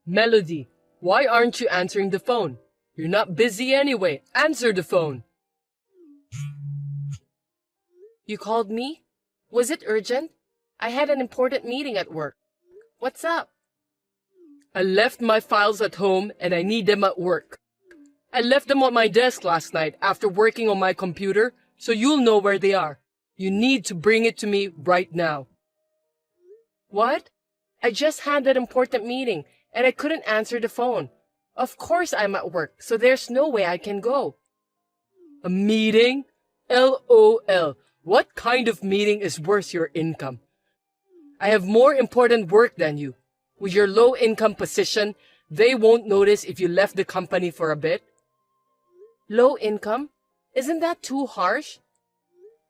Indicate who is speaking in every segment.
Speaker 1: Melody, why aren't you answering the phone? You're not busy anyway. Answer the phone.
Speaker 2: You called me? Was it urgent? I had an important meeting at work. What's up?
Speaker 1: I left my files at home and I need them at work. I left them on my desk last night after working on my computer, so you'll know where they are. You need to bring it to me right now.
Speaker 2: What? I just had that important meeting and I couldn't answer the phone. Of course I'm at work, so there's no way I can go.
Speaker 1: A meeting? LOL. What kind of meeting is worth your income? I have more important work than you. With your low income position, they won't notice if you left the company for a bit.
Speaker 2: Low income? Isn't that too harsh?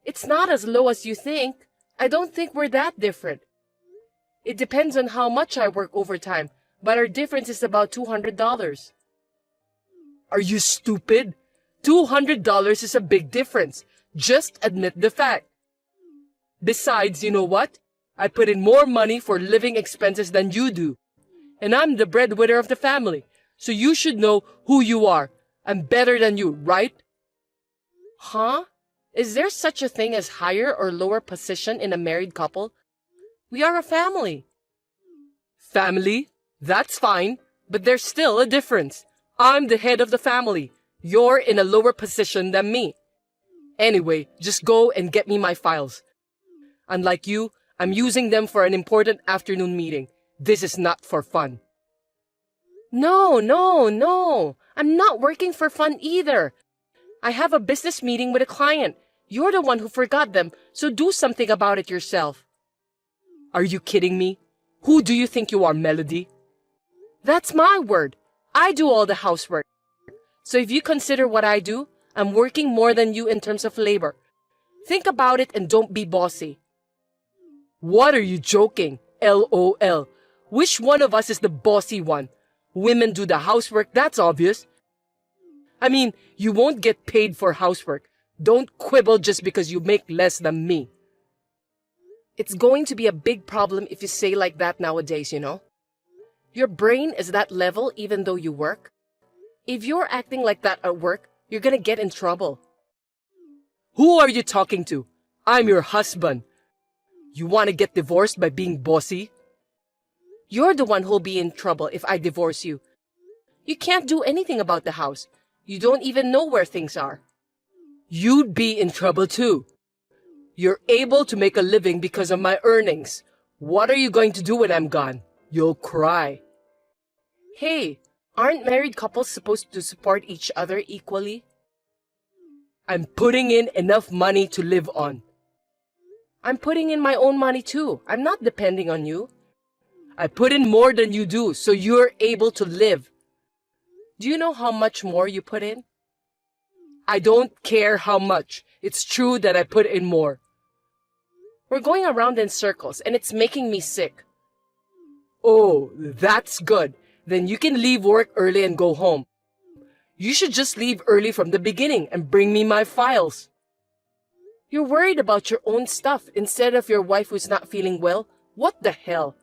Speaker 2: It's not as low as you think. I don't think we're that different. It depends on how much I work overtime, but our difference is about $200.
Speaker 1: Are you stupid? $200 is a big difference. Just admit the fact. Besides, you know what? I put in more money for living expenses than you do. And I'm the breadwinner of the family, so you should know who you are. I'm better than you, right?
Speaker 2: Huh? Is there such a thing as higher or lower position in a married couple? We are a family.
Speaker 1: Family? That's fine, but there's still a difference. I'm the head of the family. You're in a lower position than me. Anyway, just go and get me my files. Unlike you, I'm using them for an important afternoon meeting. This is not for fun.
Speaker 2: No. I'm not working for fun either. I have a business meeting with a client. You're the one who forgot them, so do something about it yourself.
Speaker 1: Are you kidding me? Who do you think you are, Melody?
Speaker 2: That's my word. I do all the housework. So if you consider what I do, I'm working more than you in terms of labor. Think about it and don't be bossy.
Speaker 1: What are you joking? LOL. Which one of us is the bossy one? Women do the housework, that's obvious. I mean, you won't get paid for housework. Don't quibble just because you make less than me.
Speaker 2: It's going to be a big problem if you say like that nowadays, you know? Your brain is that level even though you work. If you're acting like that at work, you're gonna get in trouble.
Speaker 1: Who are you talking to? I'm your husband. You want to get divorced by being bossy?
Speaker 2: You're the one who'll be in trouble if I divorce you. You can't do anything about the house. You don't even know where things are.
Speaker 1: You'd be in trouble too. You're able to make a living because of my earnings. What are you going to do when I'm gone? You'll cry.
Speaker 2: Hey, aren't married couples supposed to support each other equally?
Speaker 1: I'm putting in enough money to live on.
Speaker 2: I'm putting in my own money too. I'm not depending on you.
Speaker 1: I put in more than you do, so you're able to live.
Speaker 2: Do you know how much more you put in?
Speaker 1: I don't care how much. It's true that I put in more.
Speaker 2: We're going around in circles and it's making me sick.
Speaker 1: Oh, that's good. Then you can leave work early and go home. You should just leave early from the beginning and bring me my files.
Speaker 2: You're worried about your own stuff instead of your wife who's not feeling well? What the hell?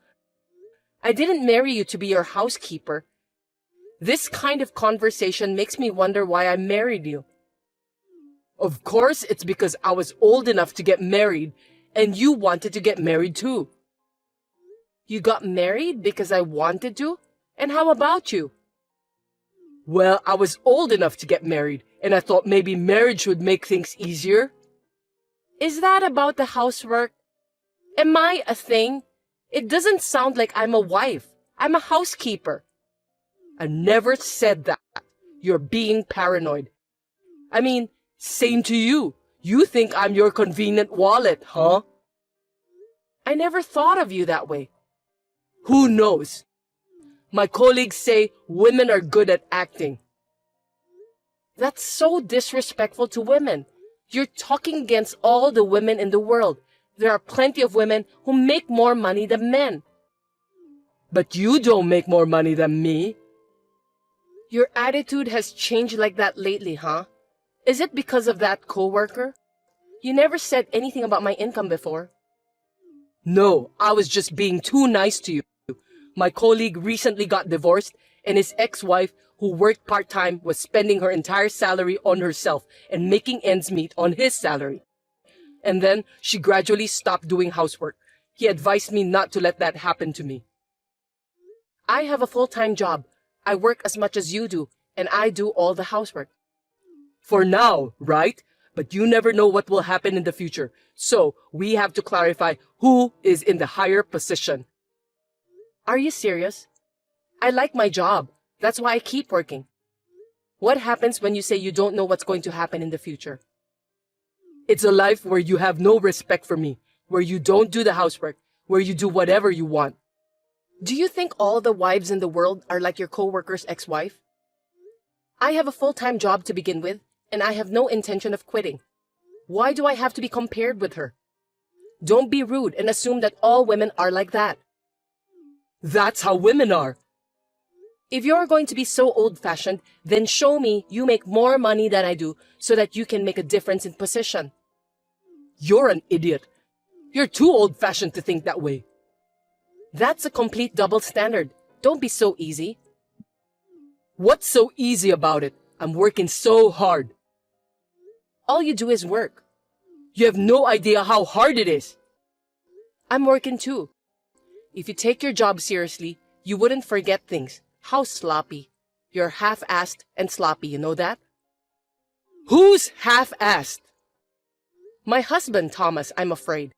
Speaker 2: I didn't marry you to be your housekeeper. This kind of conversation makes me wonder why I married you.
Speaker 1: Of course, it's because I was old enough to get married, and you wanted to get married too.
Speaker 2: You got married because I wanted to? And how about you?
Speaker 1: Well, I was old enough to get married, and I thought maybe marriage would make things easier.
Speaker 2: Is that about the housework? Am I a thing? It doesn't sound like I'm a wife. I'm a housekeeper.
Speaker 1: I never said that. You're being paranoid. I mean, same to you. You think I'm your convenient wallet, huh?
Speaker 2: I never thought of you that way.
Speaker 1: Who knows? My colleagues say women are good at acting.
Speaker 2: That's so disrespectful to women. You're talking against all the women in the world. There are plenty of women who make more money than men.
Speaker 1: But you don't make more money than me.
Speaker 2: Your attitude has changed like that lately, huh? Is it because of that coworker? You never said anything about my income before.
Speaker 1: No, I was just being too nice to you. My colleague recently got divorced, and his ex-wife, who worked part-time, was spending her entire salary on herself and making ends meet on his salary. And then she gradually stopped doing housework. He advised me not to let that happen to me. I have a full-time job. I work as much as you do, and I do all the housework. For now, right? But you never know what will happen in the future. So we have to clarify who is in the higher position. Are you serious? I like my job. That's why I keep working. What happens when you say you don't know what's going to happen in the future? It's a life where you have no respect for me, where you don't do the housework, where you do whatever you want. Do you think all the wives in the world are like your coworker's ex-wife? I have a full-time job to begin with, and I have no intention of quitting. Why do I have to be compared with her? Don't be rude and assume that all women are like that. That's how women are. If you're going to be so old-fashioned, then show me you make more money than I do so that you can make a difference in position. You're an idiot. You're too old-fashioned to think that way. That's a complete double standard. Don't be so easy. What's so easy about it? I'm working so hard. All you do is work. You have no idea how hard it is. I'm working too. If you take your job seriously, you wouldn't forget things. How sloppy. You're half-assed and sloppy, you know that? Who's half-assed? My husband, Thomas, I'm afraid.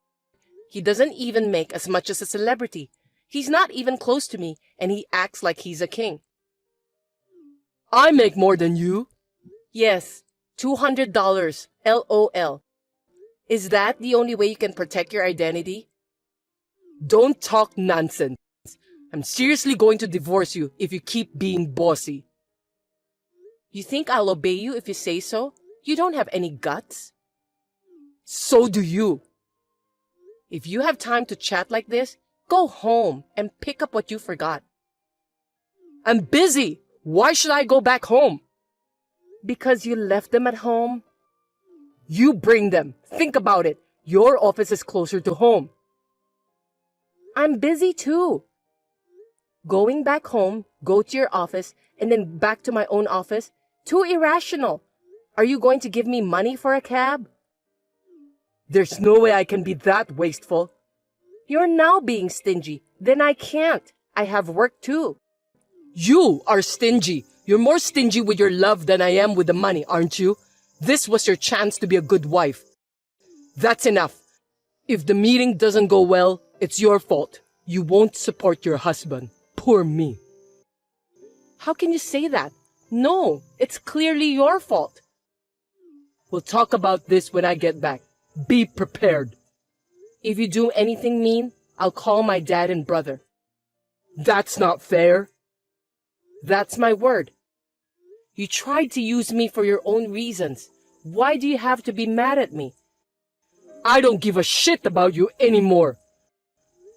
Speaker 1: He doesn't even make as much as a celebrity. He's not even close to me, and he acts like he's a king. I make more than you. Yes, $200, LOL. Is that the only way you can protect your identity? Don't talk nonsense. I'm seriously going to divorce you if you keep being bossy. You think I'll obey you if you say so? You don't have any guts. So do you. If you have time to chat like this, go home and pick up what you forgot. I'm busy. Why should I go back home? Because you left them at home. You bring them. Think about it. Your office is closer to home. I'm busy too. Going back home, go to your office, and then back to my own office? Too irrational. Are you going to give me money for a cab? There's no way I can be that wasteful. You're now being stingy. Then I can't. I have work too. You are stingy. You're more stingy with your love than I am with the money, aren't you? This was your chance to be a good wife. That's enough. If the meeting doesn't go well, it's your fault. You won't support your husband. Poor me. How can you say that? No, it's clearly your fault. We'll talk about this when I get back. Be prepared. If you do anything mean, I'll call my dad and brother. That's not fair. That's my word. You tried to use me for your own reasons. Why do you have to be mad at me? I don't give a shit about you anymore.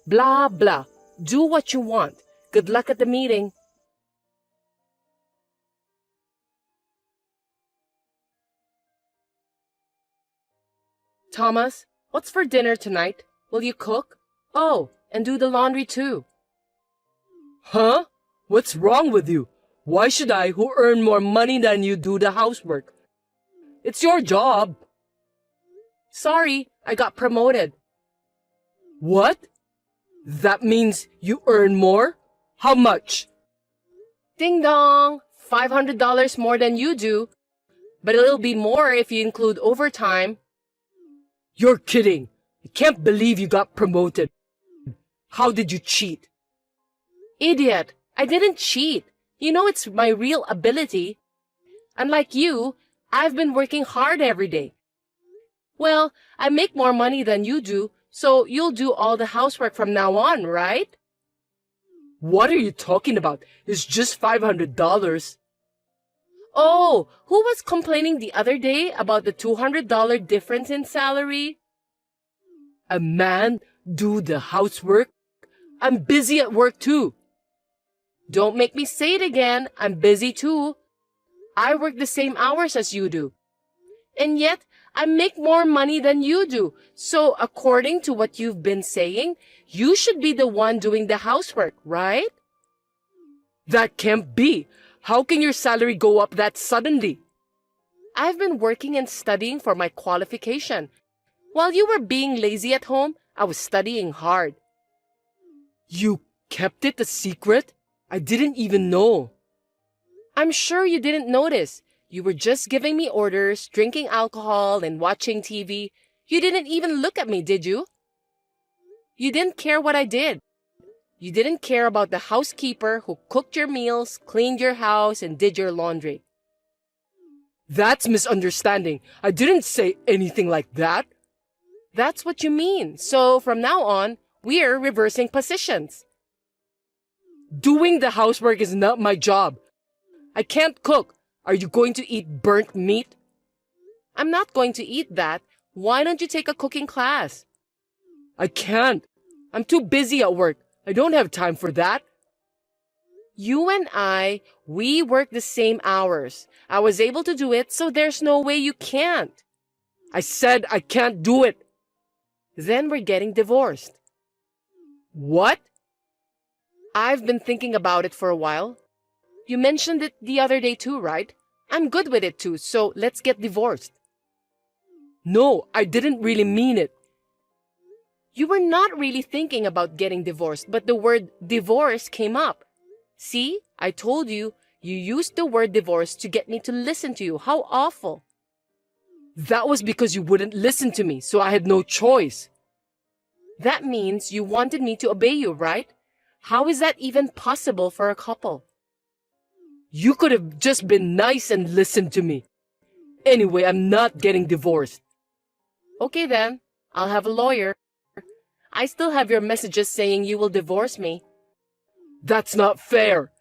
Speaker 1: Blah, blah. Do what you want. Good luck at the meeting. Thomas, what's for dinner tonight? Will you cook? Oh, and do the laundry too. Huh? What's wrong with you? Why should I, who earn more money than you, do the housework? It's your job. Sorry, I got promoted. What? That means you earn more? How much? Ding dong! $500 more than you do. But it'll be more if you include overtime. You're kidding. I can't believe you got promoted. How did you cheat? Idiot! I didn't cheat. You know it's my real ability. Unlike you, I've been working hard every day. Well, I make more money than you do, so you'll do all the housework from now on, right? What are you talking about? It's just $500. Oh, who was complaining the other day about the $200 difference in salary? A man do the housework? I'm busy at work too. Don't make me say it again. I'm busy too. I work the same hours as you do. And yet,
Speaker 2: I make more money than you do. So according to what you've been saying, you should be the one doing the housework, right?
Speaker 1: That can't be. How can your salary go up that suddenly?
Speaker 2: I've been working and studying for my qualification. While you were being lazy at home, I was studying hard.
Speaker 1: You kept it a secret? I didn't even know.
Speaker 2: I'm sure you didn't notice. You were just giving me orders, drinking alcohol, and watching TV. You didn't even look at me, did you? You didn't care what I did. You didn't care about the housekeeper who cooked your meals, cleaned your house, and did your laundry.
Speaker 1: That's misunderstanding. I didn't say anything like that.
Speaker 2: That's what you mean. So from now on, we're reversing positions.
Speaker 1: Doing the housework is not my job. I can't cook. Are you going to eat burnt meat?
Speaker 2: I'm not going to eat that. Why don't you take a cooking class?
Speaker 1: I can't. I'm too busy at work. I don't have time for that.
Speaker 2: You and we work the same hours. I was able to do it, so there's no way you can't.
Speaker 1: I said I can't do it.
Speaker 2: Then we're getting divorced.
Speaker 1: What?
Speaker 2: I've been thinking about it for a while. You mentioned it the other day too, right? I'm good with it too, so let's get divorced.
Speaker 1: No, I didn't really mean it.
Speaker 2: You were not really thinking about getting divorced, but the word divorce came up. See, I told you, you used the word divorce to get me to listen to you. How awful.
Speaker 1: That was because you wouldn't listen to me, so I had no choice.
Speaker 2: That means you wanted me to obey you, right? How is that even possible for a couple?
Speaker 1: You could have just been nice and listened to me. Anyway, I'm not getting divorced.
Speaker 2: Okay then, I'll have a lawyer. I still have your messages saying you will divorce me.
Speaker 1: That's not fair.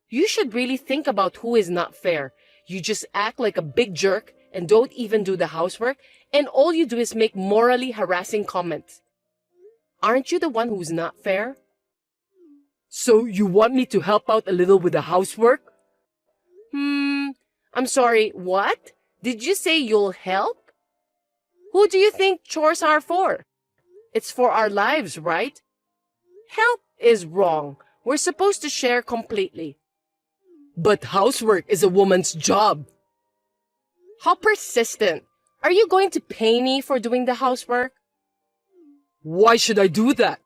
Speaker 2: You should really think about who is not fair. You just act like a big jerk and don't even do the housework, and all you do is make morally harassing comments. Aren't you the one who's not fair?
Speaker 1: So you want me to help out a little with the housework?
Speaker 2: I'm sorry, what? Did you say you'll help? Who do you think chores are for? It's for our lives, right? Help is wrong. We're supposed to share completely.
Speaker 1: But housework is a woman's job.
Speaker 2: How persistent. Are you going to pay me for doing the housework?
Speaker 1: Why should I do that?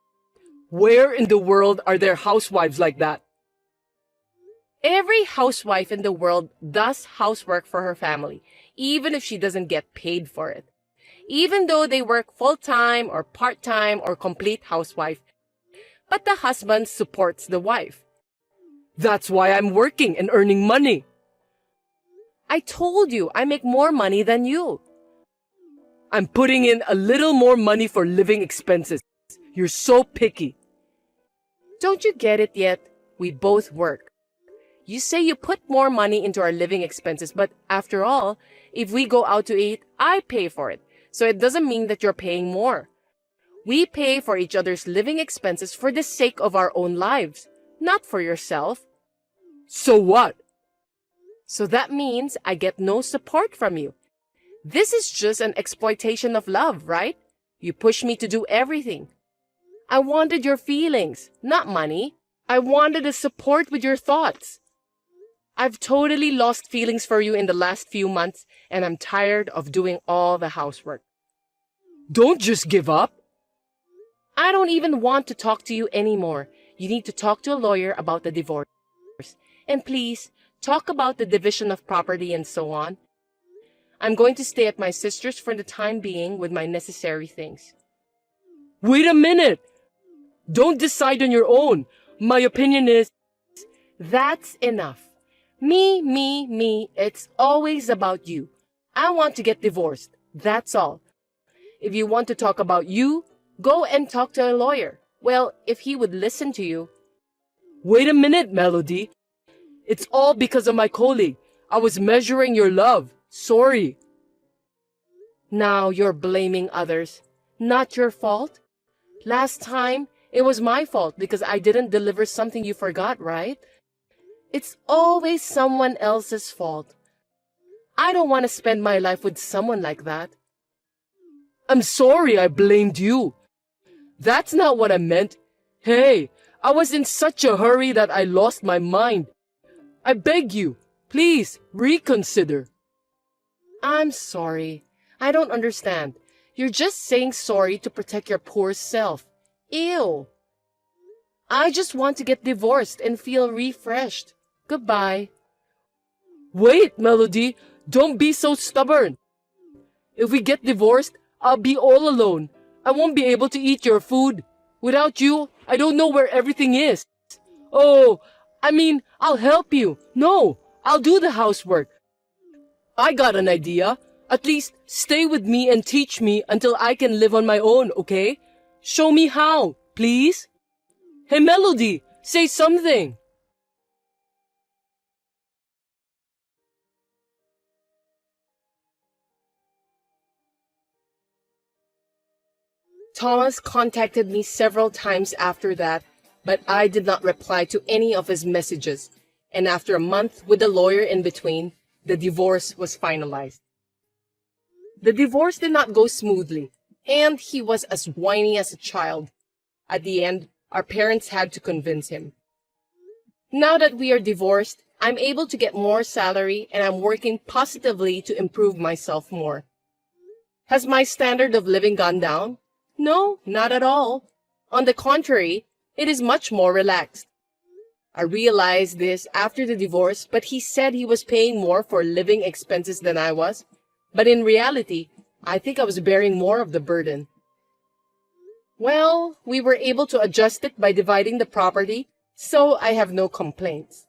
Speaker 1: Where in the world are there housewives like that?
Speaker 2: Every housewife in the world does housework for her family, even if she doesn't get paid for it. Even though they work full-time or part-time or complete housewife. But the husband supports the wife.
Speaker 1: That's why I'm working and earning money.
Speaker 2: I told you I make more money than you.
Speaker 1: I'm putting in a little more money for living expenses. You're so picky.
Speaker 2: Don't you get it yet? We both work. You say you put more money into our living expenses, but after all, if we go out to eat, I pay for it. So it doesn't mean that you're paying more. We pay for each other's living expenses for the sake of our own lives, not for yourself.
Speaker 1: So what?
Speaker 2: So that means I get no support from you. This is just an exploitation of love, right? You push me to do everything. I wanted your feelings, not money. I wanted a support with your thoughts. I've totally lost feelings for you in the last few months, and I'm tired of doing all the housework.
Speaker 1: Don't just give up.
Speaker 2: I don't even want to talk to you anymore. You need to talk to a lawyer about the divorce. And please, talk about the division of property and so on. I'm going to stay at my sister's for the time being with my necessary things.
Speaker 1: Wait a minute. Don't decide on your own. My opinion is...
Speaker 2: That's enough. Me. It's always about you. I want to get divorced. That's all. If you want to talk about you, go and talk to a lawyer. Well, if he would listen to you.
Speaker 1: Wait a minute, Melody. It's all because of my colleague. I was measuring your love. Sorry.
Speaker 2: Now you're blaming others. Not your fault. Last time, it was my fault because I didn't deliver something you forgot, right? It's always someone else's fault. I don't want to spend my life with someone like that.
Speaker 1: I'm sorry I blamed you. That's not what I meant. Hey, I was in such a hurry that I lost my mind. I beg you, please reconsider.
Speaker 2: I'm sorry. I don't understand. You're just saying sorry to protect your poor self. Ew. I just want to get divorced and feel refreshed. Goodbye.
Speaker 1: Wait, Melody, don't be so stubborn. If we get divorced, I'll be all alone. I won't be able to eat your food. Without you, I don't know where everything is. Oh, I'll help you. No, I'll do the housework. I got an idea. At least stay with me and teach me until I can live on my own, okay? Show me how, please. Hey, Melody, say something.
Speaker 2: Thomas contacted me several times after that, but I did not reply to any of his messages. And after a month with a lawyer in between, the divorce was finalized. The divorce did not go smoothly, and he was as whiny as a child. At the end, our parents had to convince him. Now that we are divorced, I'm able to get more salary and I'm working positively to improve myself more. Has my standard of living gone down? No, not at all. On the contrary, it is much more relaxed. I realized this after the divorce, but he said he was paying more for living expenses than I was. But in reality, I think I was bearing more of the burden. Well, we were able to adjust it by dividing the property, so I have no complaints.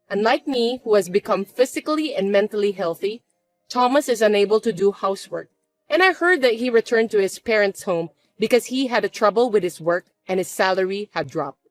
Speaker 2: Unlike me, who has become physically and mentally healthy, Thomas is unable to do housework. And I heard that he returned to his parents' home because he had a trouble with his work and his salary had dropped.